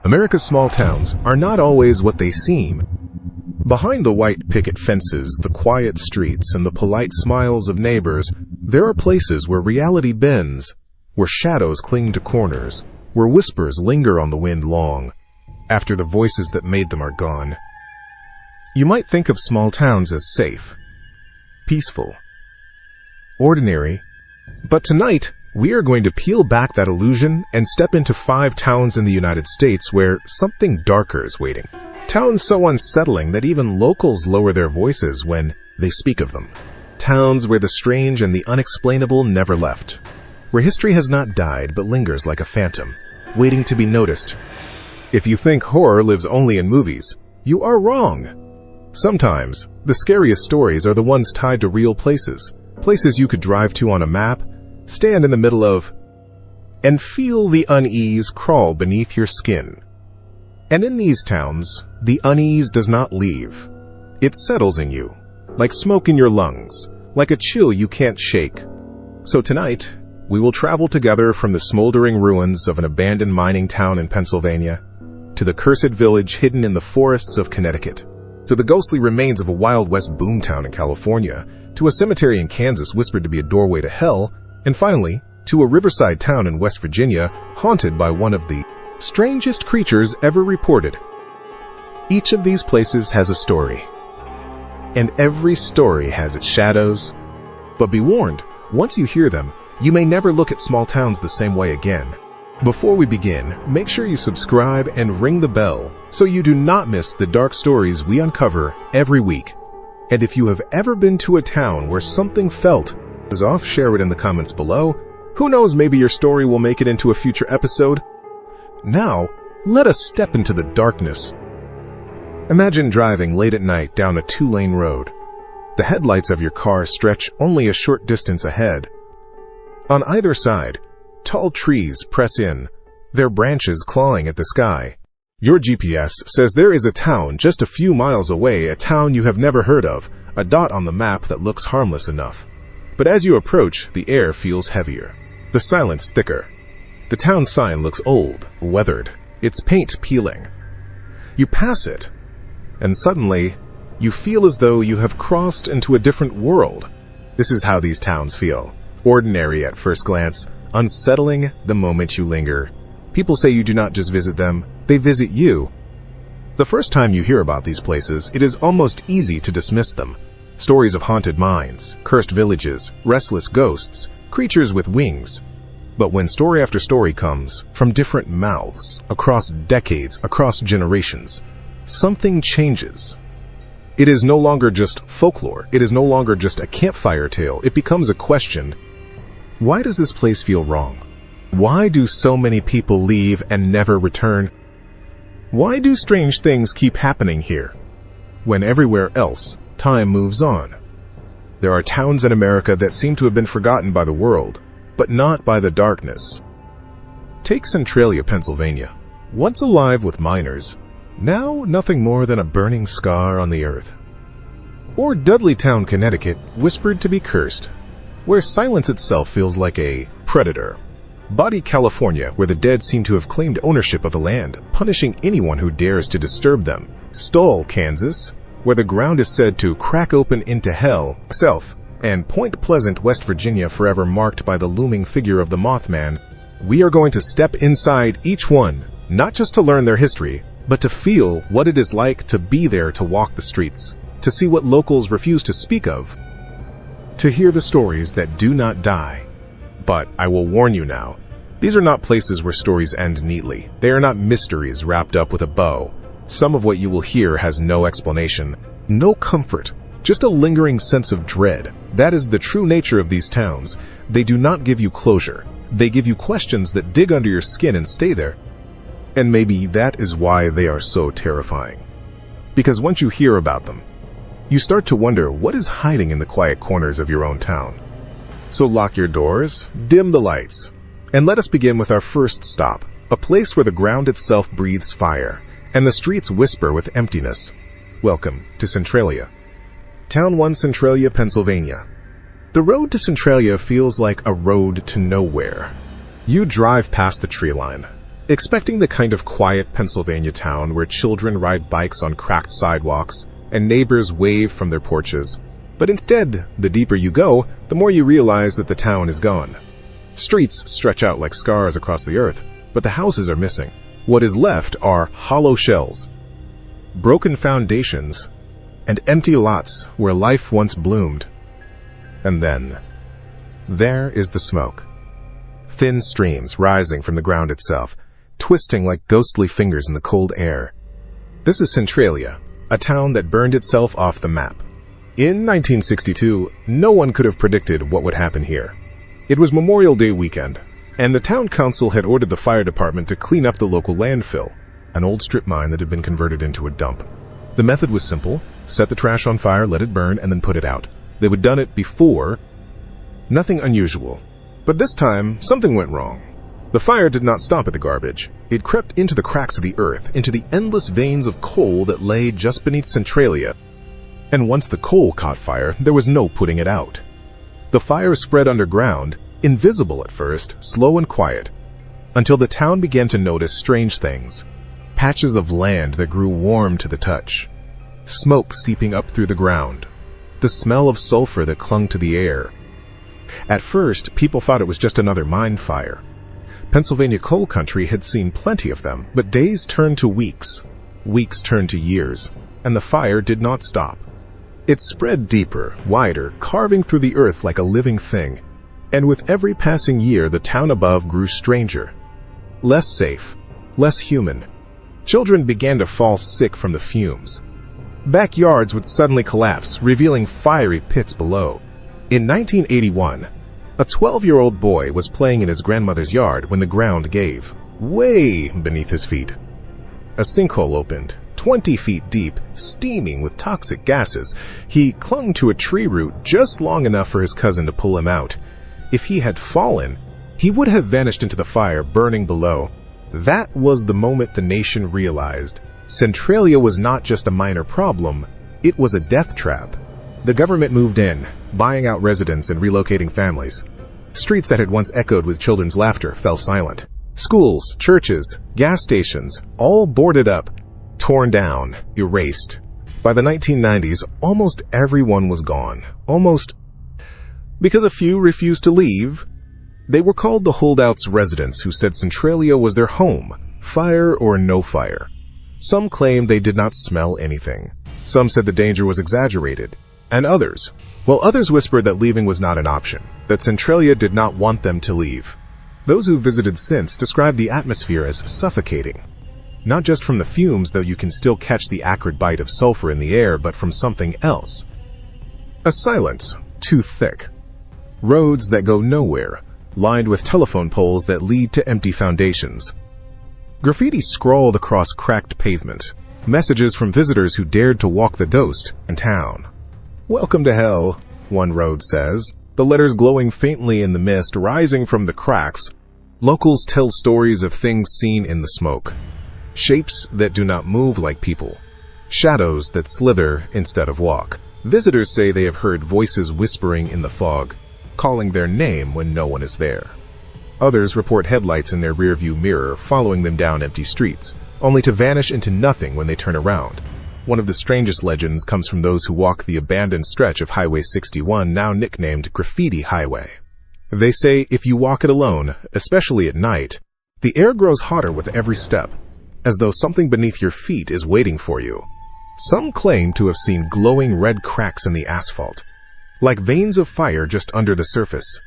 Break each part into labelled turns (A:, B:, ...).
A: America's small towns are not always what they seem. Behind the white picket fences, the quiet streets, and the polite smiles of neighbors, there are places where reality bends, where shadows cling to corners, where whispers linger on the wind long, after the voices that made them are gone. You might think of small towns as safe, peaceful, ordinary, but tonight, we are going to peel back that illusion and step into 5 towns in the United States where something darker is waiting. Towns so unsettling that even locals lower their voices when they speak of them. Towns where the strange and the unexplainable never left. Where history has not died but lingers like a phantom, waiting to be noticed. If you think horror lives only in movies, you are wrong. Sometimes, the scariest stories are the ones tied to real places. Places you could drive to on a map, stand in the middle of, and feel the unease crawl beneath your skin. And in these towns, the unease does not leave. It settles in you, like smoke in your lungs, like a chill you can't shake. So tonight, we will travel together from the smoldering ruins of an abandoned mining town in Pennsylvania, to the cursed village hidden in the forests of Connecticut, to the ghostly remains of a Wild West boomtown in California, to a cemetery in Kansas whispered to be a doorway to hell, and finally, to a riverside town in West Virginia haunted by one of the strangest creatures ever reported. Each of these places has a story, and every story has its shadows. But be warned, once you hear them, you may never look at small towns the same way again. Before we begin, make sure you subscribe and ring the bell so you do not miss the dark stories we uncover every week. And if you have ever been to a town where something felt is off, share it in the comments below. Who knows, maybe your story will make it into a future episode. Now, let us step into the darkness. Imagine driving late at night down a 2-lane road. The headlights of your car stretch only a short distance ahead. On either side, tall trees press in, their branches clawing at the sky. Your GPS says there is a town just a few miles away, a town you have never heard of, a dot on the map that looks harmless enough. But as you approach, the air feels heavier, the silence thicker. The town sign looks old, weathered, its paint peeling. You pass it, and suddenly, you feel as though you have crossed into a different world. This is how these towns feel. Ordinary at first glance, unsettling the moment you linger. People say you do not just visit them, they visit you. The first time you hear about these places, it is almost easy to dismiss them. Stories of haunted mines, cursed villages, restless ghosts, creatures with wings. But when story after story comes from different mouths, across decades, across generations, something changes. It is no longer just folklore. It is no longer just a campfire tale. It becomes a question. Why does this place feel wrong? Why do so many people leave and never return? Why do strange things keep happening here, when everywhere else time moves on? There are towns in America that seem to have been forgotten by the world, but not by the darkness. Take Centralia, Pennsylvania. Once alive with miners, now nothing more than a burning scar on the earth. Or Dudleytown, Connecticut, whispered to be cursed, where silence itself feels like a predator. Body, California, where the dead seem to have claimed ownership of the land, punishing anyone who dares to disturb them. Stoll, Kansas, where the ground is said to crack open into hell itself. And Point Pleasant, West Virginia, forever marked by the looming figure of the Mothman. We are going to step inside each one, not just to learn their history, but to feel what it is like to be there, to walk the streets, to see what locals refuse to speak of, to hear the stories that do not die. But I will warn you now, these are not places where stories end neatly. They are not mysteries wrapped up with a bow. Some of what you will hear has no explanation, no comfort, just a lingering sense of dread. That is the true nature of these towns. They do not give you closure. They give you questions that dig under your skin and stay there. And maybe that is why they are so terrifying. Because once you hear about them, you start to wonder what is hiding in the quiet corners of your own town. So lock your doors, dim the lights, and let us begin with our first stop, a place where the ground itself breathes fire, and the streets whisper with emptiness. Welcome to Centralia. Town 1, Centralia, Pennsylvania. The road to Centralia feels like a road to nowhere. You drive past the tree line, Expecting the kind of quiet Pennsylvania town where children ride bikes on cracked sidewalks and neighbors wave from their porches. But instead, the deeper you go, the more you realize that the town is gone. Streets stretch out like scars across the earth, but the houses are missing. What is left are hollow shells, broken foundations, and empty lots where life once bloomed. And then, there is the smoke. Thin streams rising from the ground itself, twisting like ghostly fingers in the cold air. This is Centralia, a town that burned itself off the map. In 1962, no one could have predicted what would happen here. It was Memorial Day weekend, and the town council had ordered the fire department to clean up the local landfill, an old strip mine that had been converted into a dump. The method was simple: set the trash on fire, let it burn, and then put it out. They had done it before. Nothing unusual. But this time, something went wrong. The fire did not stop at the garbage. It crept into the cracks of the earth, into the endless veins of coal that lay just beneath Centralia. And once the coal caught fire, there was no putting it out. The fire spread underground, invisible at first, slow and quiet, until the town began to notice strange things. Patches of land that grew warm to the touch. Smoke seeping up through the ground. The smell of sulfur that clung to the air. At first, people thought it was just another mine fire. Pennsylvania coal country had seen plenty of them, but days turned to weeks. Weeks turned to years, and the fire did not stop. It spread deeper, wider, carving through the earth like a living thing. And with every passing year, the town above grew stranger. Less safe, less human. Children began to fall sick from the fumes. Backyards would suddenly collapse, revealing fiery pits below. In 1981, a 12-year-old boy was playing in his grandmother's yard when the ground gave, way beneath his feet. A sinkhole opened, 20 feet deep, steaming with toxic gases. He clung to a tree root just long enough for his cousin to pull him out. If he had fallen, he would have vanished into the fire burning below. That was the moment the nation realized Centralia was not just a minor problem, it was a death trap. The government moved in, buying out residents and relocating families. Streets that had once echoed with children's laughter fell silent. Schools, churches, gas stations, all boarded up, torn down, erased. By the 1990s, almost everyone was gone. Almost. Because a few refused to leave. They were called the holdouts residents, who said Centralia was their home, fire or no fire. Some claimed they did not smell anything. Some said the danger was exaggerated. And others whispered that leaving was not an option, that Centralia did not want them to leave. Those who visited since described the atmosphere as suffocating. Not just from the fumes, though you can still catch the acrid bite of sulfur in the air, but from something else. A silence too thick. Roads that go nowhere, lined with telephone poles that lead to empty foundations. Graffiti scrawled across cracked pavement, messages from visitors who dared to walk the ghost in town. "Welcome to hell," one road says, the letters glowing faintly in the mist rising from the cracks. Locals tell stories of things seen in the smoke. Shapes that do not move like people. Shadows that slither instead of walk. Visitors say they have heard voices whispering in the fog, calling their name when no one is there. Others report headlights in their rearview mirror following them down empty streets, only to vanish into nothing when they turn around. One of the strangest legends comes from those who walk the abandoned stretch of Highway 61, now nicknamed Graffiti Highway. They say if you walk it alone, especially at night, the air grows hotter with every step, as though something beneath your feet is waiting for you. Some claim to have seen glowing red cracks in the asphalt, like veins of fire just under the surface.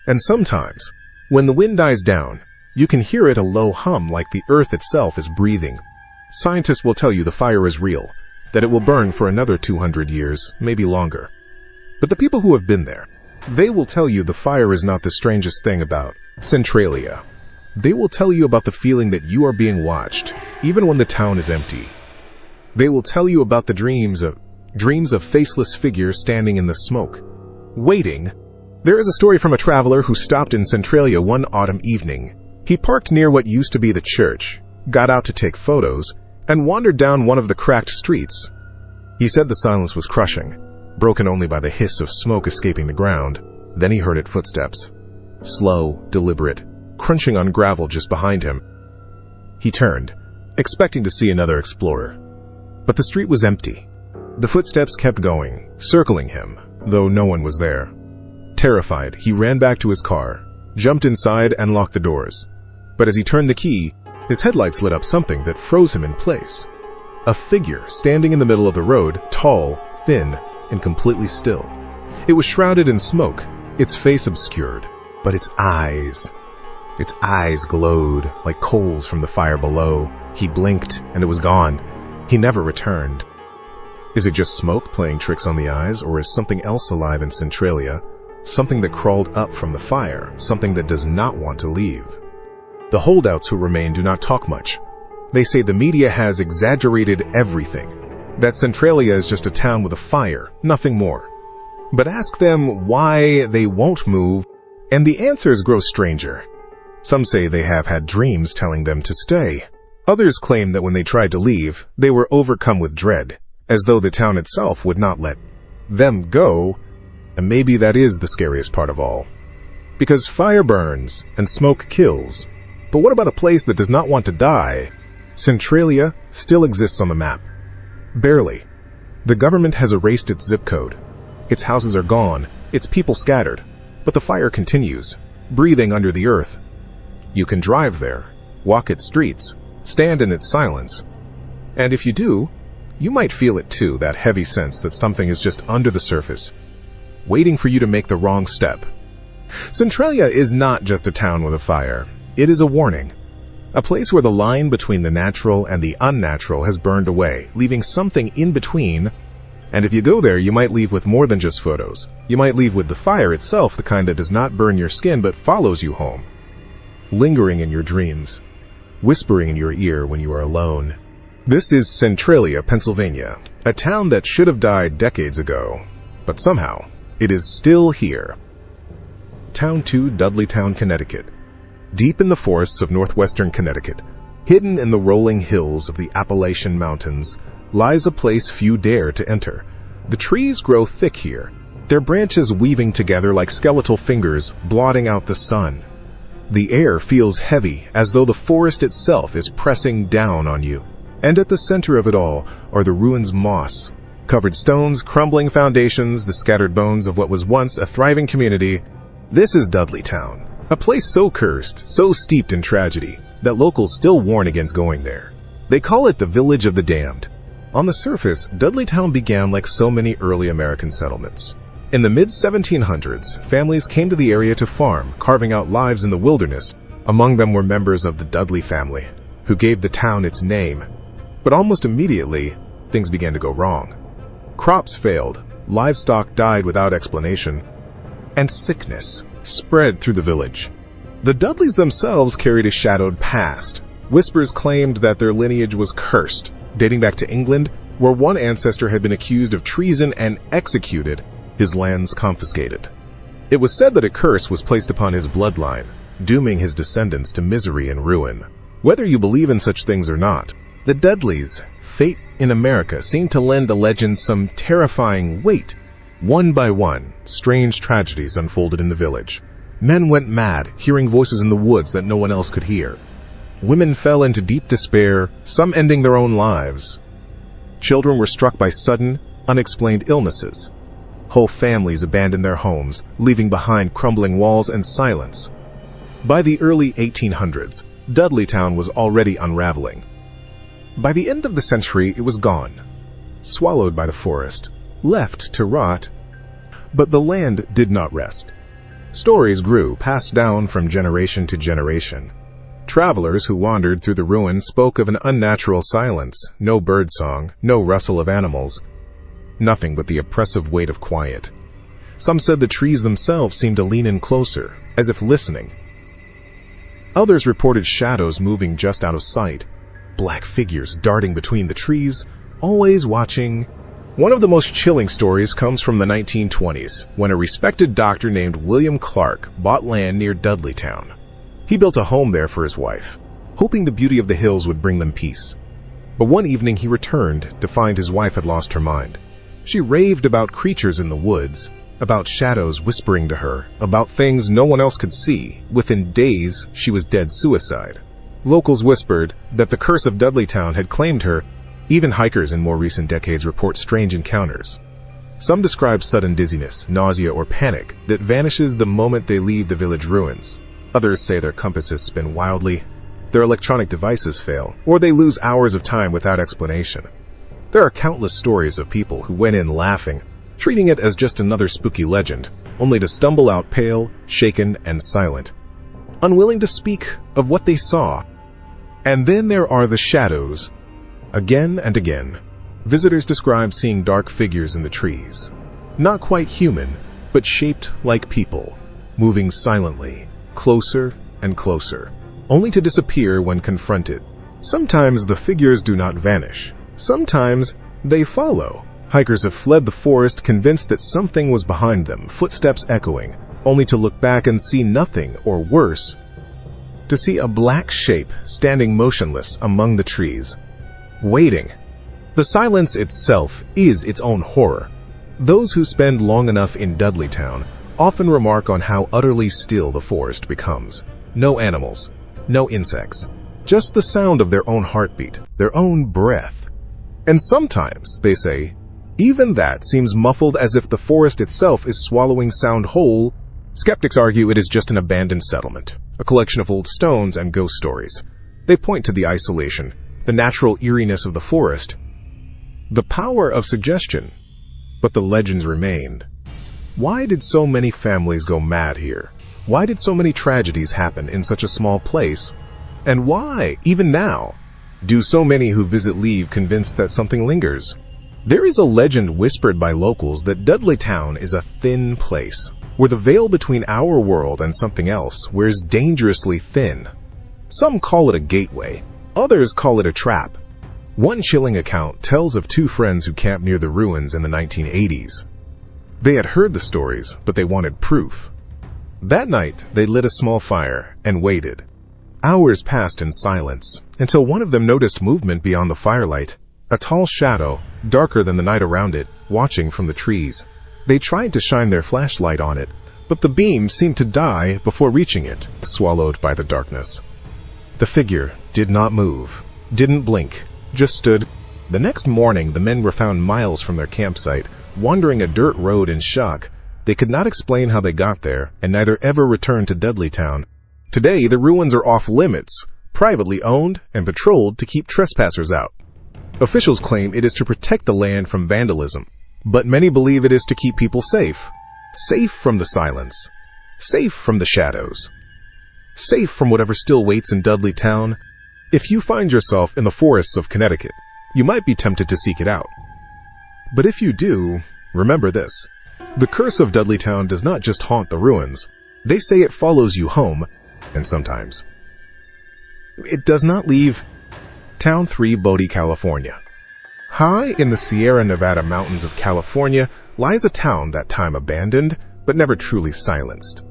A: And sometimes, when the wind dies down, you can hear it a low hum like the earth itself is breathing. Scientists will tell you the fire is real, that it will burn for another 200 years, maybe longer. But the people who have been there, they will tell you the fire is not the strangest thing about Centralia. They will tell you about the feeling that you are being watched, even when the town is empty. They will tell you about the dreams of faceless figures standing in the smoke, waiting. There is a story from a traveler who stopped in Centralia one autumn evening. He parked near what used to be the church, got out to take photos, and wandered down one of the cracked streets. He said the silence was crushing, broken only by the hiss of smoke escaping the ground. Then he heard footsteps. Slow, deliberate, crunching on gravel just behind him. He turned, expecting to see another explorer. But the street was empty. The footsteps kept going, circling him, though no one was there. Terrified, he ran back to his car, jumped inside and locked the doors. But as he turned the key, his headlights lit up something that froze him in place. A figure standing in the middle of the road, tall, thin, and completely still. It was shrouded in smoke, its face obscured, but its eyes glowed like coals from the fire below. He blinked, and it was gone. He never returned. Is it just smoke playing tricks on the eyes, or is something else alive in Centralia? Something that crawled up from the fire, something that does not want to leave. The holdouts who remain do not talk much. They say the media has exaggerated everything, that Centralia is just a town with a fire, nothing more. But ask them why they won't move, and the answers grow stranger. Some say they have had dreams telling them to stay. Others claim that when they tried to leave, they were overcome with dread, as though the town itself would not let them go. And maybe that is the scariest part of all. Because fire burns and smoke kills. But what about a place that does not want to die? Centralia still exists on the map. Barely. The government has erased its zip code. Its houses are gone, its people scattered. But the fire continues, breathing under the earth. You can drive there, walk its streets, stand in its silence. And if you do, you might feel it too, that heavy sense that something is just under the surface, waiting for you to make the wrong step. Centralia is not just a town with a fire. It is a warning. A place where the line between the natural and the unnatural has burned away, leaving something in between. And if you go there, you might leave with more than just photos. You might leave with the fire itself, the kind that does not burn your skin but follows you home. Lingering in your dreams, whispering in your ear when you are alone. This is Centralia, Pennsylvania, a town that should have died decades ago, but somehow it is still here. Town 2, Dudleytown, Connecticut. Deep in the forests of northwestern Connecticut, hidden in the rolling hills of the Appalachian Mountains, lies a place few dare to enter. The trees grow thick here, their branches weaving together like skeletal fingers, blotting out the sun. The air feels heavy, as though the forest itself is pressing down on you. And at the center of it all are the ruins' moss. Covered stones, crumbling foundations, the scattered bones of what was once a thriving community. This is Dudleytown, a place so cursed, so steeped in tragedy, that locals still warn against going there. They call it the Village of the Damned. On the surface, Dudleytown began like so many early American settlements. In the mid-1700s, families came to the area to farm, carving out lives in the wilderness. Among them were members of the Dudley family, who gave the town its name. But almost immediately, things began to go wrong. Crops failed, livestock died without explanation, and sickness spread through the village. The Dudleys themselves carried a shadowed past. Whispers claimed that their lineage was cursed, dating back to England, where one ancestor had been accused of treason and executed, his lands confiscated. It was said that a curse was placed upon his bloodline, dooming his descendants to misery and ruin. Whether you believe in such things or not, the Dudleys' fate in America seemed to lend the legend some terrifying weight. One by one, strange tragedies unfolded in the village. Men went mad, hearing voices in the woods that no one else could hear. Women fell into deep despair, some ending their own lives. Children were struck by sudden, unexplained illnesses. Whole families abandoned their homes, leaving behind crumbling walls and silence. By the early 1800s, Dudleytown was already unraveling. By the end of the century, it was gone, swallowed by the forest, left to rot. But the land did not rest. Stories grew, passed down from generation to generation. Travelers who wandered through the ruins spoke of an unnatural silence, no birdsong, no rustle of animals, nothing but the oppressive weight of quiet. Some said the trees themselves seemed to lean in closer, as if listening. Others reported shadows moving just out of sight, black figures darting between the trees, always watching. One of the most chilling stories comes from the 1920s, when a respected doctor named William Clark bought land near Dudleytown. He built a home there for his wife, hoping the beauty of the hills would bring them peace. But one evening he returned to find his wife had lost her mind. She raved about creatures in the woods, about shadows whispering to her, about things no one else could see. Within days, she was dead suicide. Locals whispered that the curse of Dudleytown had claimed her. Even hikers in more recent decades report strange encounters. Some describe sudden dizziness, nausea, or panic that vanishes the moment they leave the village ruins. Others say their compasses spin wildly, their electronic devices fail, or they lose hours of time without explanation. There are countless stories of people who went in laughing, treating it as just another spooky legend, only to stumble out pale, shaken, and silent, unwilling to speak of what they saw. And then there are the shadows. Again and again, visitors describe seeing dark figures in the trees. Not quite human, but shaped like people, moving silently, closer and closer, only to disappear when confronted. Sometimes the figures do not vanish. Sometimes they follow. Hikers have fled the forest convinced that something was behind them, footsteps echoing, only to look back and see nothing, or worse, to see a black shape standing motionless among the trees, waiting. The silence itself is its own horror. Those who spend long enough in Dudleytown often remark on how utterly still the forest becomes. No animals, no insects, just the sound of their own heartbeat, their own breath. And sometimes, they say, even that seems muffled as if the forest itself is swallowing sound whole. Skeptics argue it is just an abandoned settlement, a collection of old stones and ghost stories. They point to the isolation, the natural eeriness of the forest, the power of suggestion. But the legends remained. Why did so many families go mad here? Why did so many tragedies happen in such a small place? And why, even now, do so many who visit leave convinced that something lingers? There is a legend whispered by locals that Dudleytown is a thin place, where the veil between our world and something else wears dangerously thin. Some call it a gateway, others call it a trap. One chilling account tells of two friends who camped near the ruins in the 1980s. They had heard the stories, but they wanted proof. That night, they lit a small fire and waited. Hours passed in silence, until one of them noticed movement beyond the firelight, a tall shadow, darker than the night around it, watching from the trees. They tried to shine their flashlight on it, but the beam seemed to die before reaching it, swallowed by the darkness. The figure did not move, didn't blink, just stood. The next morning, the men were found miles from their campsite, wandering a dirt road in shock. They could not explain how they got there, and neither ever returned to Dudleytown. Today, the ruins are off limits, privately owned and patrolled to keep trespassers out. Officials claim it is to protect the land from vandalism, but many believe it is to keep people safe. Safe from the silence, safe from the shadows, safe from whatever still waits in Dudleytown. If you find yourself in the forests of Connecticut, you might be tempted to seek it out. But if you do, remember this. The curse of Dudleytown does not just haunt the ruins. They say it follows you home, and sometimes it does not leave. Town 3, Bodie, California. High in the Sierra Nevada mountains of California lies a town that time abandoned, but never truly silenced.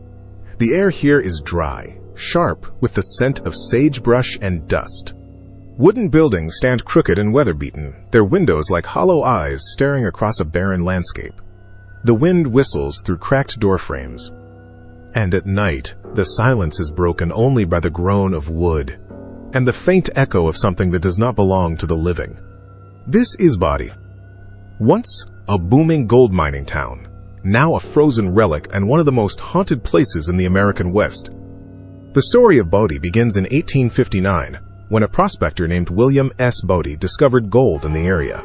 A: The air here is dry, sharp with the scent of sagebrush and dust. Wooden buildings stand crooked and weather-beaten, their windows like hollow eyes staring across a barren landscape. The wind whistles through cracked door frames. And at night, the silence is broken only by the groan of wood and the faint echo of something that does not belong to the living. This is Bodie. Once a booming gold mining town, now a frozen relic and one of the most haunted places in the American West. The story of Bodie begins in 1859, when a prospector named William S. Bodie discovered gold in the area.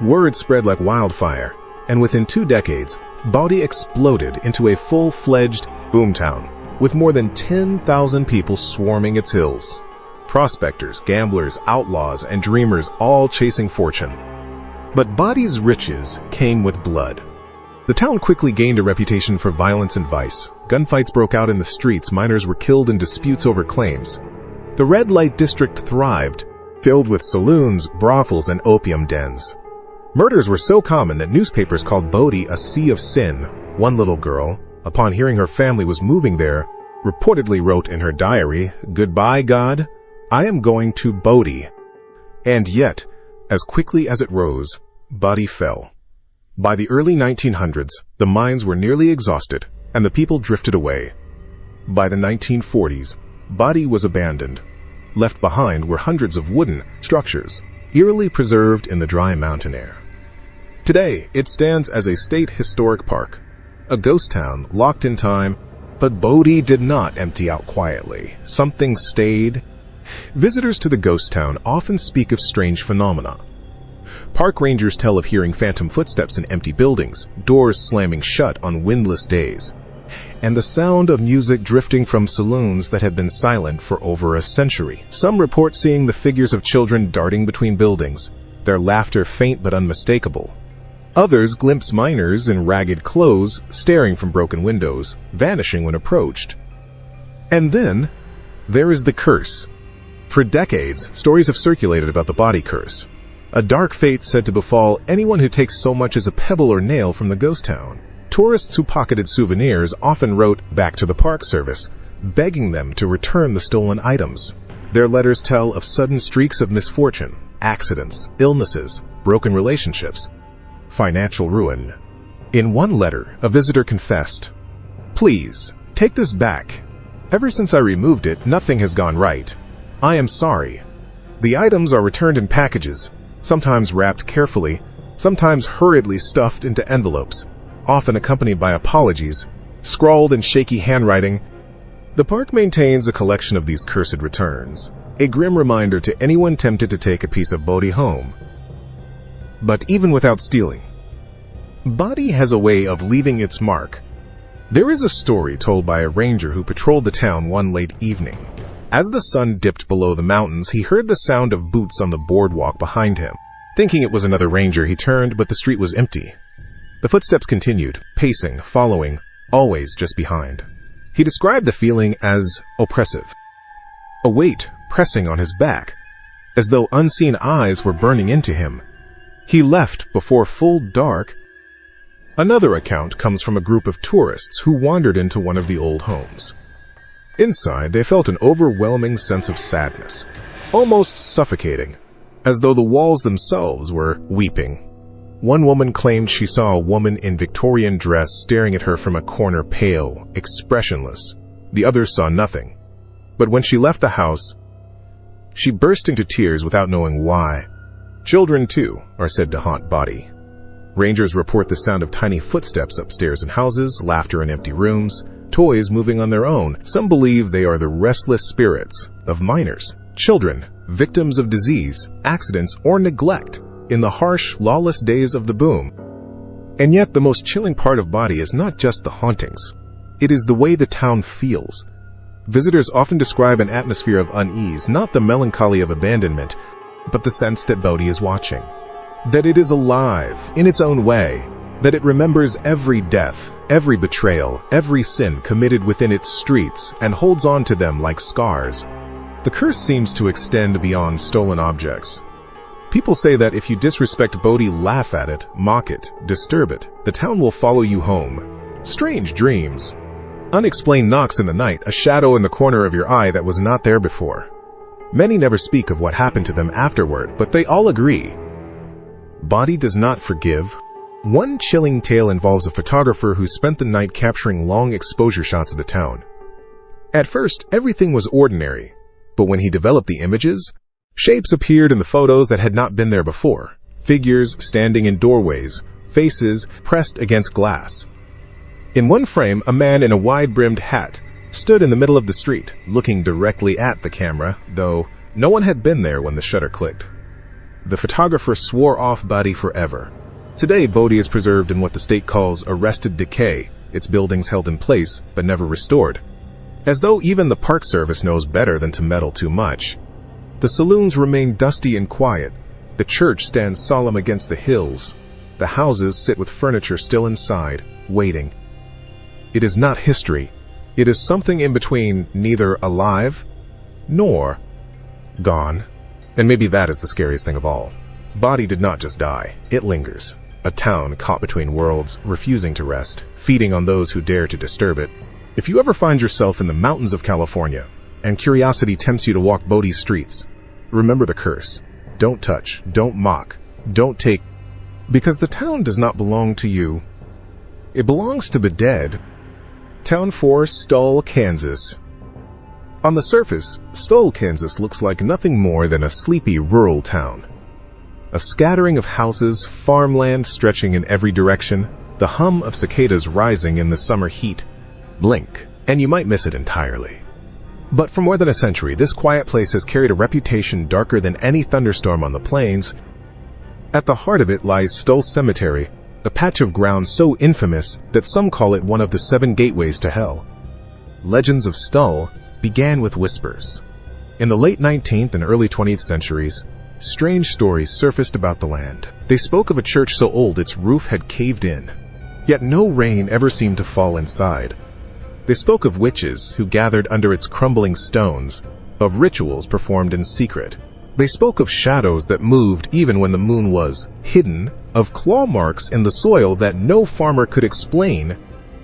A: Word spread like wildfire, and within 2 decades, Bodie exploded into a full-fledged boomtown, with more than 10,000 people swarming its hills. Prospectors, gamblers, outlaws, and dreamers all chasing fortune. But Bodie's riches came with blood. The town quickly gained a reputation for violence and vice. Gunfights broke out in the streets, miners were killed in disputes over claims. The red light district thrived, filled with saloons, brothels, and opium dens. Murders were so common that newspapers called Bodie a sea of sin. One little girl, upon hearing her family was moving there, reportedly wrote in her diary, "Goodbye, God, I am going to Bodie." And yet, as quickly as it rose, Bodie fell. By the early 1900s, the mines were nearly exhausted, and the people drifted away. By the 1940s, Bodie was abandoned. Left behind were hundreds of wooden structures, eerily preserved in the dry mountain air. Today, it stands as a state historic park, a ghost town locked in time, but Bodie did not empty out quietly. Something stayed. Visitors to the ghost town often speak of strange phenomena. Park rangers tell of hearing phantom footsteps in empty buildings, doors slamming shut on windless days, and the sound of music drifting from saloons that have been silent for over a century. Some report seeing the figures of children darting between buildings, their laughter faint but unmistakable. Others glimpse miners in ragged clothes staring from broken windows, vanishing when approached. And then, there is the curse. For decades, stories have circulated about the body curse, a dark fate said to befall anyone who takes so much as a pebble or nail from the ghost town. Tourists who pocketed souvenirs often wrote back to the Park Service, begging them to return the stolen items. Their letters tell of sudden streaks of misfortune, accidents, illnesses, broken relationships, financial ruin. In one letter, a visitor confessed, "Please, take this back. Ever since I removed it, nothing has gone right. I am sorry." The items are returned in packages, sometimes wrapped carefully, sometimes hurriedly stuffed into envelopes, often accompanied by apologies, scrawled in shaky handwriting. The park maintains a collection of these cursed returns, a grim reminder to anyone tempted to take a piece of Bodie home. But even without stealing, Bodie has a way of leaving its mark. There is a story told by a ranger who patrolled the town one late evening. As the sun dipped below the mountains, he heard the sound of boots on the boardwalk behind him. Thinking it was another ranger, he turned, but the street was empty. The footsteps continued, pacing, following, always just behind. He described the feeling as oppressive, a weight pressing on his back, as though unseen eyes were burning into him. He left before full dark. Another account comes from a group of tourists who wandered into one of the old homes. Inside, they felt an overwhelming sense of sadness, almost suffocating, as though the walls themselves were weeping. One woman claimed she saw a woman in Victorian dress staring at her from a corner, pale, expressionless. The others saw nothing. But when she left the house, she burst into tears without knowing why. Children, too, are said to haunt Bodie. Rangers report the sound of tiny footsteps upstairs in houses, laughter in empty rooms, toys moving on their own. Some believe they are the restless spirits of miners, children, victims of disease, accidents, or neglect in the harsh, lawless days of the boom. And yet the most chilling part of Bodie is not just the hauntings. It is the way the town feels. Visitors often describe an atmosphere of unease, not the melancholy of abandonment, but the sense that Bodie is watching, that it is alive in its own way, that it remembers every death, every betrayal, every sin committed within its streets and holds on to them like scars. The curse seems to extend beyond stolen objects. People say that if you disrespect Bodie, laugh at it, mock it, disturb it, the town will follow you home. Strange dreams. Unexplained knocks in the night, a shadow in the corner of your eye that was not there before. Many never speak of what happened to them afterward, but they all agree. Bodie does not forgive. One chilling tale involves a photographer who spent the night capturing long exposure shots of the town. At first, everything was ordinary, but when he developed the images, shapes appeared in the photos that had not been there before. Figures standing in doorways, faces pressed against glass. In one frame, a man in a wide-brimmed hat stood in the middle of the street, looking directly at the camera, though no one had been there when the shutter clicked. The photographer swore off Bodie forever. Today, Bodie is preserved in what the state calls arrested decay, its buildings held in place but never restored. As though even the Park Service knows better than to meddle too much. The saloons remain dusty and quiet. The church stands solemn against the hills. The houses sit with furniture still inside, waiting. It is not history. It is something in between, neither alive nor gone. And maybe that is the scariest thing of all. Bodie did not just die. It lingers. A town caught between worlds, refusing to rest, feeding on those who dare to disturb it. If you ever find yourself in the mountains of California, and curiosity tempts you to walk Bodie's streets, remember the curse. Don't touch, don't mock, don't take, because the town does not belong to you. It belongs to the dead. Town 4, Stull, Kansas. On the surface, Stoll, Kansas looks like nothing more than a sleepy rural town. A scattering of houses, farmland stretching in every direction, the hum of cicadas rising in the summer heat. Blink, and you might miss it entirely. But for more than a century, this quiet place has carried a reputation darker than any thunderstorm on the plains. At the heart of it lies Stoll Cemetery, a patch of ground so infamous that some call it one of the 7 gateways to hell. Legends of Stoll began with whispers. In the late 19th and early 20th centuries, strange stories surfaced about the land. They spoke of a church so old its roof had caved in, yet no rain ever seemed to fall inside. They spoke of witches who gathered under its crumbling stones, of rituals performed in secret. They spoke of shadows that moved even when the moon was hidden, of claw marks in the soil that no farmer could explain.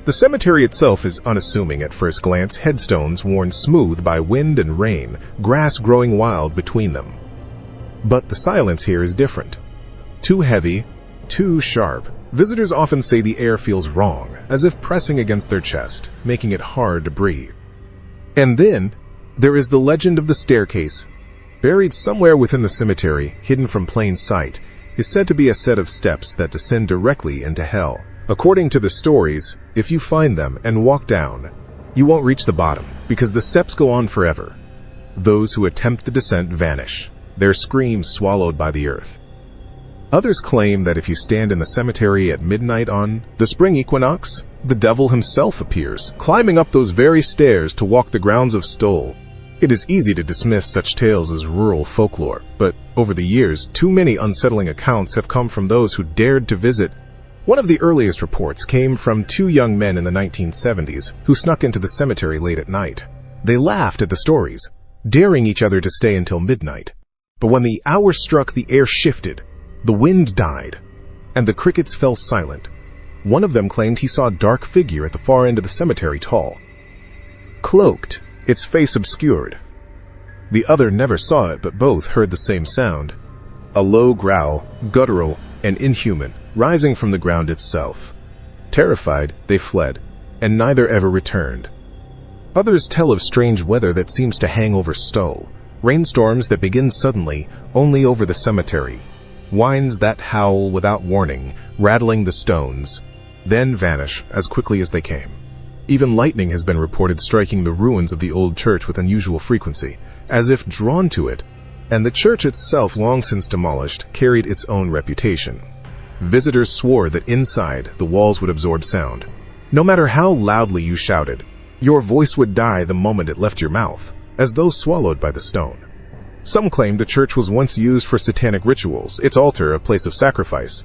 A: The cemetery itself is unassuming at first glance, headstones worn smooth by wind and rain, grass growing wild between them. But the silence here is different. Too heavy, too sharp. Visitors often say the air feels wrong, as if pressing against their chest, making it hard to breathe. And then, there is the legend of the staircase. Buried somewhere within the cemetery, hidden from plain sight, is said to be a set of steps that descend directly into hell. According to the stories, if you find them and walk down, you won't reach the bottom, because the steps go on forever. Those who attempt the descent vanish, their screams swallowed by the earth. Others claim that if you stand in the cemetery at midnight on the spring equinox, the devil himself appears, climbing up those very stairs to walk the grounds of Stoll. It is easy to dismiss such tales as rural folklore, but over the years, too many unsettling accounts have come from those who dared to visit. One of the earliest reports came from 2 young men in the 1970s who snuck into the cemetery late at night. They laughed at the stories, daring each other to stay until midnight. But when the hour struck, the air shifted, the wind died, and the crickets fell silent. One of them claimed he saw a dark figure at the far end of the cemetery, tall, cloaked, its face obscured. The other never saw it, but both heard the same sound, a low growl, guttural and inhuman, rising from the ground itself. Terrified, they fled, and neither ever returned. Others tell of strange weather that seems to hang over Stoll, rainstorms that begin suddenly, only over the cemetery, winds that howl without warning, rattling the stones, then vanish as quickly as they came. Even lightning has been reported striking the ruins of the old church with unusual frequency, as if drawn to it, and the church itself, long since demolished, carried its own reputation. Visitors swore that inside, the walls would absorb sound. No matter how loudly you shouted, your voice would die the moment it left your mouth, as though swallowed by the stone. Some claimed the church was once used for satanic rituals, its altar a place of sacrifice.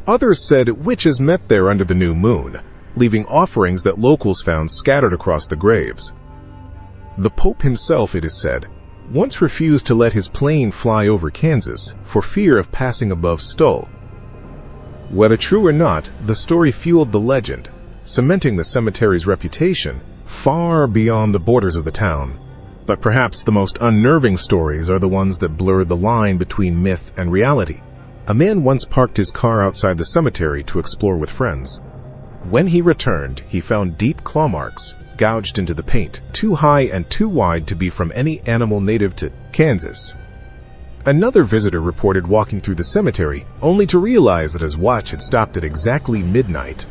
A: Others said witches met there under the new moon, leaving offerings that locals found scattered across the graves. The Pope himself, it is said, once refused to let his plane fly over Kansas for fear of passing above Stoll. Whether true or not, the story fueled the legend, cementing the cemetery's reputation far beyond the borders of the town. But perhaps the most unnerving stories are the ones that blur the line between myth and reality. A man once parked his car outside the cemetery to explore with friends. When he returned, he found deep claw marks gouged into the paint, too high and too wide to be from any animal native to Kansas. Another visitor reported walking through the cemetery, only to realize that his watch had stopped at exactly midnight.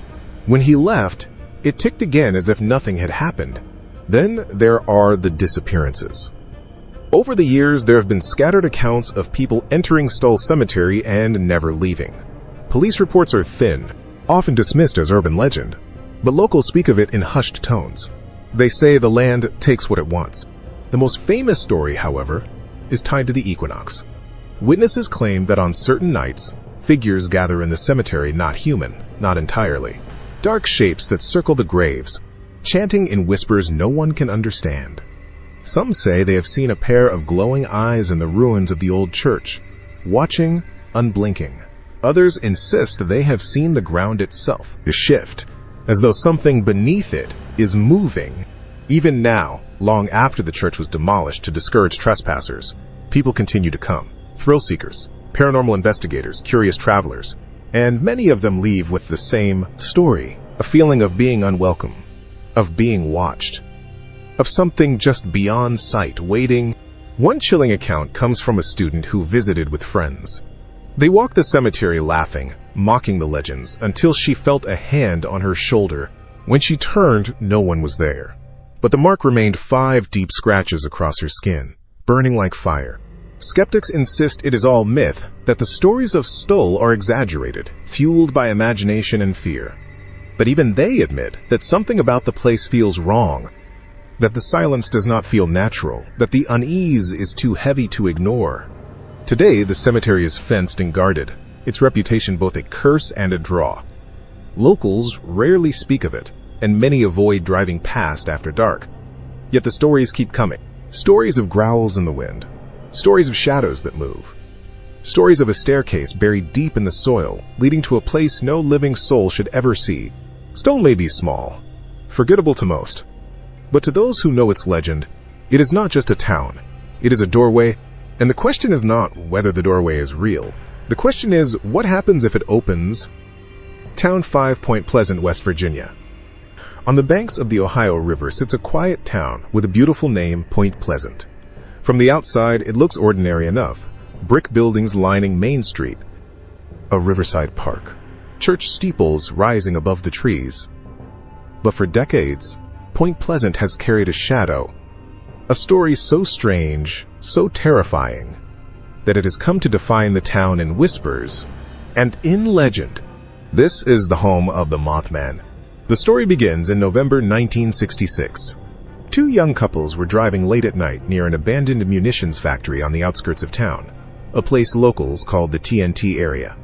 A: When he left, it ticked again as if nothing had happened. Then there are the disappearances. Over the years, there have been scattered accounts of people entering Stoll Cemetery and never leaving. Police reports are thin, often dismissed as urban legend, but locals speak of it in hushed tones. They say the land takes what it wants. The most famous story, however, is tied to the equinox. Witnesses claim that on certain nights, figures gather in the cemetery, not human, not entirely. Dark shapes that circle the graves, chanting in whispers no one can understand. Some say they have seen a pair of glowing eyes in the ruins of the old church, watching, unblinking. Others insist they have seen the ground itself shift, as though something beneath it is moving. Even now, long after the church was demolished to discourage trespassers, people continue to come. Thrill seekers, paranormal investigators, curious travelers, and many of them leave with the same story, a feeling of being unwelcome, of being watched. of something just beyond sight waiting. One chilling account comes from a student who visited with friends. They walked the cemetery laughing, mocking the legends, until she felt a hand on her shoulder. When she turned, no one was there. But the mark remained 5 deep scratches across her skin, burning like fire. Skeptics insist it is all myth, that the stories of Stoll are exaggerated, fueled by imagination and fear. But even they admit that something about the place feels wrong, that the silence does not feel natural, that the unease is too heavy to ignore. Today, the cemetery is fenced and guarded, its reputation both a curse and a draw. Locals rarely speak of it, and many avoid driving past after dark. Yet the stories keep coming. Stories of growls in the wind. Stories of shadows that move. Stories of a staircase buried deep in the soil, leading to a place no living soul should ever see. Stoll may be small, forgettable to most, but to those who know its legend, it is not just a town. It is a doorway, and the question is not whether the doorway is real. The question is, what happens if it opens? Town 5, Point Pleasant, West Virginia. On the banks of the Ohio River sits a quiet town with a beautiful name, Point Pleasant. From the outside, it looks ordinary enough. Brick buildings lining Main Street, a riverside park, church steeples rising above the trees. But for decades, Point Pleasant has carried a shadow, a story so strange, so terrifying, that it has come to define the town in whispers and in legend. This is the home of the Mothman. The story begins in November 1966. 2 young couples were driving late at night near an abandoned munitions factory on the outskirts of town, a place locals called the TNT area.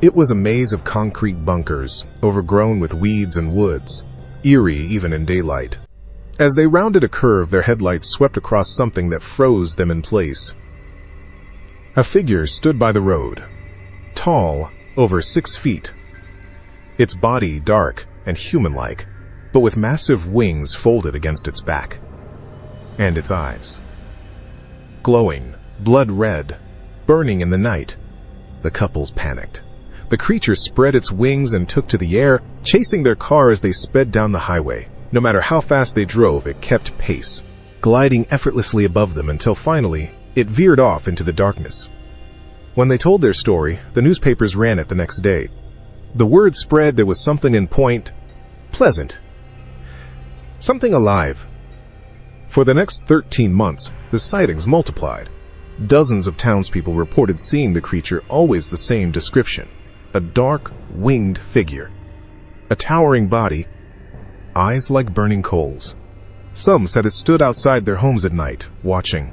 A: It was a maze of concrete bunkers, overgrown with weeds and woods, eerie even in daylight. As they rounded a curve, their headlights swept across something that froze them in place. A figure stood by the road, tall, over 6 feet, its body dark and human-like, but with massive wings folded against its back, and its eyes glowing, blood red, burning in the night. The couples panicked. The creature spread its wings and took to the air, chasing their car as they sped down the highway. No matter how fast they drove, it kept pace, gliding effortlessly above them until finally it veered off into the darkness. When they told their story, the newspapers ran it the next day. The word spread there was something in Point Pleasant, something alive. For the next 13 months, the sightings multiplied. Dozens of townspeople reported seeing the creature, always the same description: a dark, winged figure, a towering body, eyes like burning coals. Some said it stood outside their homes at night, watching.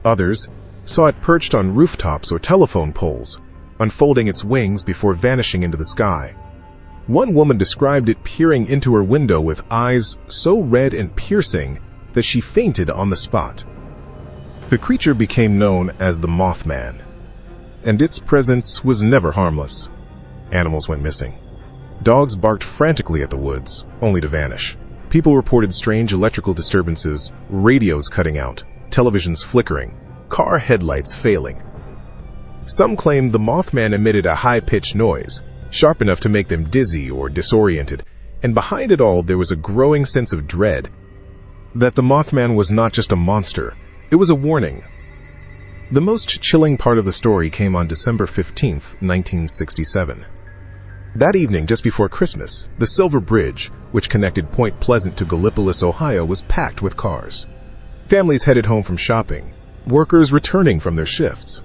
A: Others saw it perched on rooftops or telephone poles, unfolding its wings before vanishing into the sky. One woman described it peering into her window with eyes so red and piercing that she fainted on the spot. The creature became known as the Mothman, and its presence was never harmless. Animals went missing. Dogs barked frantically at the woods, only to vanish. People reported strange electrical disturbances, radios cutting out, televisions flickering, car headlights failing. Some claimed the Mothman emitted a high-pitched noise, sharp enough to make them dizzy or disoriented, and behind it all there was a growing sense of dread. That the Mothman was not just a monster, it was a warning. The most chilling part of the story came on December 15th, 1967. That evening, just before Christmas, the Silver Bridge, which connected Point Pleasant to Gallipolis, Ohio, was packed with cars. Families headed home from shopping, workers returning from their shifts.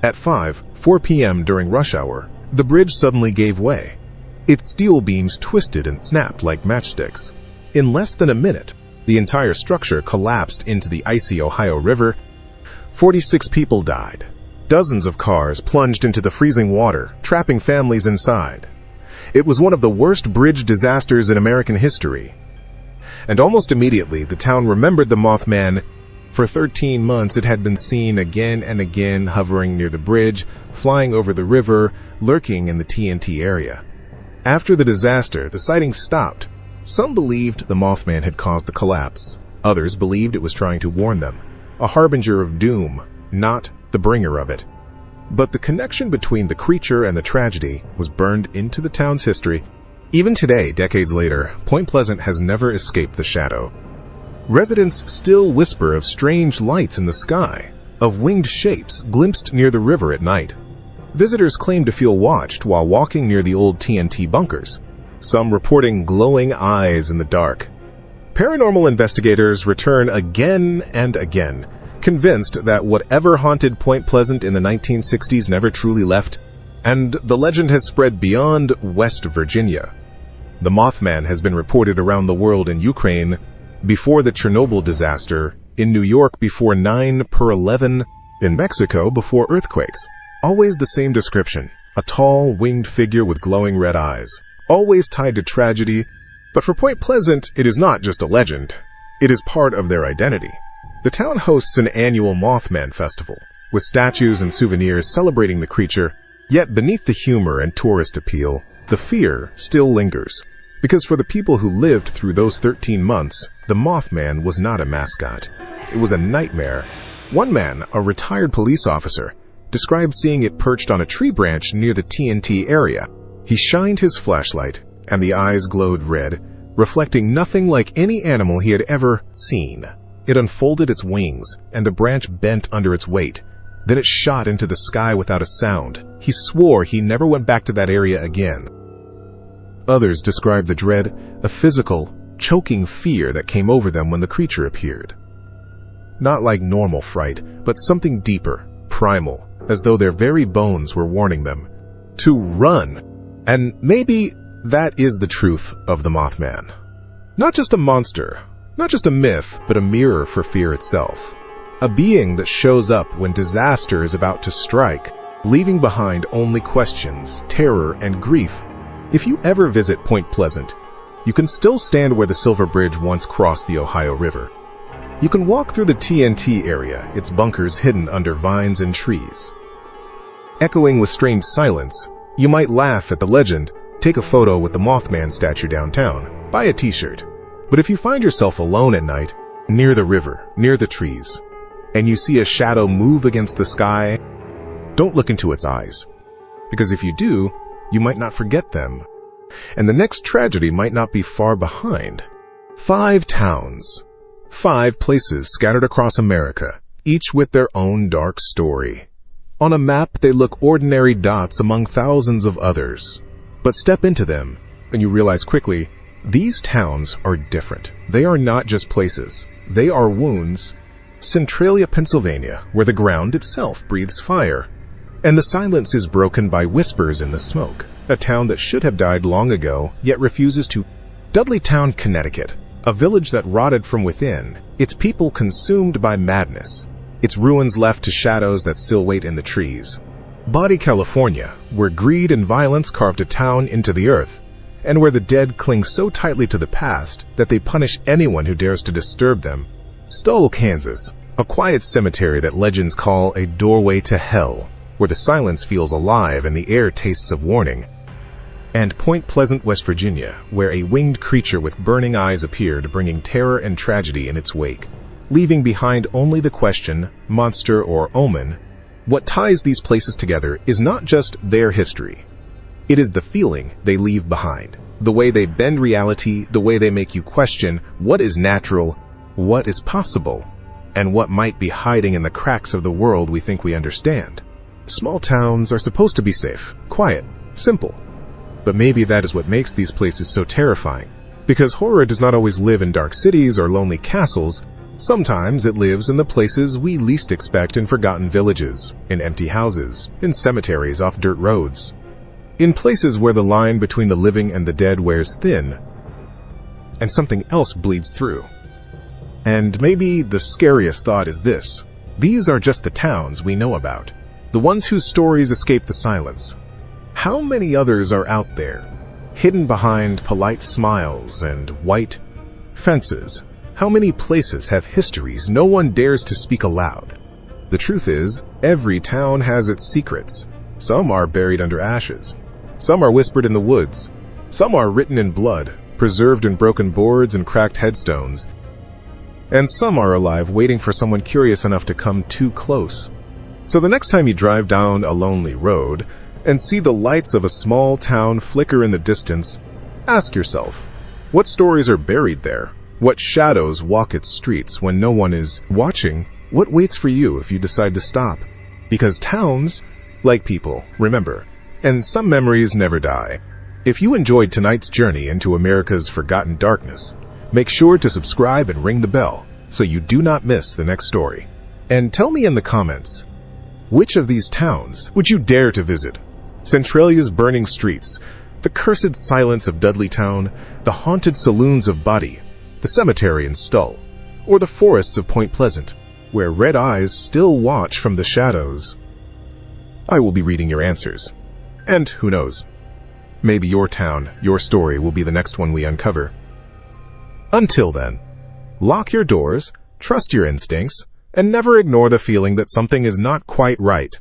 A: At 4 p.m. during rush hour, the bridge suddenly gave way. Its steel beams twisted and snapped like matchsticks. In less than a minute, the entire structure collapsed into the icy Ohio River. 46 people died. Dozens of cars plunged into the freezing water, trapping families inside. It was one of the worst bridge disasters in American history. And almost immediately, the town remembered the Mothman. For 13 months, it had been seen again and again hovering near the bridge, flying over the river, lurking in the TNT area. After the disaster, the sightings stopped. Some believed the Mothman had caused the collapse. Others believed it was trying to warn them, a harbinger of doom, not the bringer of it. But the connection between the creature and the tragedy was burned into the town's history. Even today, decades later, Point Pleasant has never escaped the shadow. Residents still whisper of strange lights in the sky, of winged shapes glimpsed near the river at night. Visitors claim to feel watched while walking near the old TNT bunkers, some reporting glowing eyes in the dark. Paranormal investigators return again and again, convinced that whatever haunted Point Pleasant in the 1960s never truly left, and the legend has spread beyond West Virginia. The Mothman has been reported around the world in Ukraine before the Chernobyl disaster, in New York before 9/11, in Mexico before earthquakes. Always the same description, a tall, winged figure with glowing red eyes, always tied to tragedy. But for Point Pleasant, it is not just a legend. It is part of their identity. The town hosts an annual Mothman festival, with statues and souvenirs celebrating the creature, yet beneath the humor and tourist appeal, the fear still lingers. Because for the people who lived through those 13 months, the Mothman was not a mascot. It was a nightmare. One man, a retired police officer, described seeing it perched on a tree branch near the TNT area. He shined his flashlight, and the eyes glowed red, reflecting nothing like any animal he had ever seen. It unfolded its wings, and the branch bent under its weight. Then it shot into the sky without a sound. He swore he never went back to that area again. Others described the dread, a physical, choking fear that came over them when the creature appeared. Not like normal fright, but something deeper, primal, as though their very bones were warning them to run. And maybe that is the truth of the Mothman. Not just a monster, not just a myth, but a mirror for fear itself. A being that shows up when disaster is about to strike, leaving behind only questions, terror, and grief. If you ever visit Point Pleasant, you can still stand where the Silver Bridge once crossed the Ohio River. You can walk through the TNT area, its bunkers hidden under vines and trees. Echoing with strange silence, you might laugh at the legend, take a photo with the Mothman statue downtown, buy a t-shirt. But if you find yourself alone at night, near the river, near the trees, and you see a shadow move against the sky, don't look into its eyes. Because if you do, you might not forget them. And the next tragedy might not be far behind. 5 towns, 5 places scattered across America, each with their own dark story. On a map, they look ordinary dots among thousands of others. But step into them, and you realize quickly, these towns are different. They are not just places. They are wounds. Centralia, Pennsylvania, where the ground itself breathes fire. And the silence is broken by whispers in the smoke. A town that should have died long ago, yet refuses to. Dudleytown, Connecticut, a village that rotted from within, its people consumed by madness, its ruins left to shadows that still wait in the trees. Body, California, where greed and violence carved a town into the earth, and where the dead cling so tightly to the past that they punish anyone who dares to disturb them. Stoll, Kansas, a quiet cemetery that legends call a doorway to hell, where the silence feels alive and the air tastes of warning. And Point Pleasant, West Virginia, where a winged creature with burning eyes appeared, bringing terror and tragedy in its wake, leaving behind only the question, monster or omen. What ties these places together is not just their history. It is the feeling they leave behind, the way they bend reality, the way they make you question what is natural, what is possible, and what might be hiding in the cracks of the world we think we understand. Small towns are supposed to be safe, quiet, simple. But maybe that is what makes these places so terrifying. Because horror does not always live in dark cities or lonely castles. Sometimes it lives in the places we least expect, in forgotten villages, in empty houses, in cemeteries off dirt roads, in places where the line between the living and the dead wears thin, and something else bleeds through. And maybe the scariest thought is this: these are just the towns we know about, the ones whose stories escape the silence. How many others are out there, hidden behind polite smiles and white fences? How many places have histories no one dares to speak aloud? The truth is, every town has its secrets. Some are buried under ashes. Some are whispered in the woods. Some are written in blood, preserved in broken boards and cracked headstones. And some are alive, waiting for someone curious enough to come too close. So the next time you drive down a lonely road and see the lights of a small town flicker in the distance, ask yourself, what stories are buried there? What shadows walk its streets when no one is watching? What waits for you if you decide to stop? Because towns, like people, remember, and some memories never die. If you enjoyed tonight's journey into America's forgotten darkness, make sure to subscribe and ring the bell so you do not miss the next story. And tell me in the comments, which of these towns would you dare to visit? Centralia's burning streets, the cursed silence of Dudleytown, the haunted saloons of Body, the cemetery in Stull, or the forests of Point Pleasant, where red eyes still watch from the shadows? I will be reading your answers. And who knows, maybe your town, your story will be the next one we uncover. Until then, lock your doors, trust your instincts, and never ignore the feeling that something is not quite right.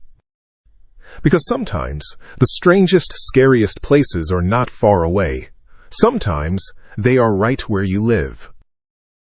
A: Because sometimes the strangest, scariest places are not far away. Sometimes they are right where you live.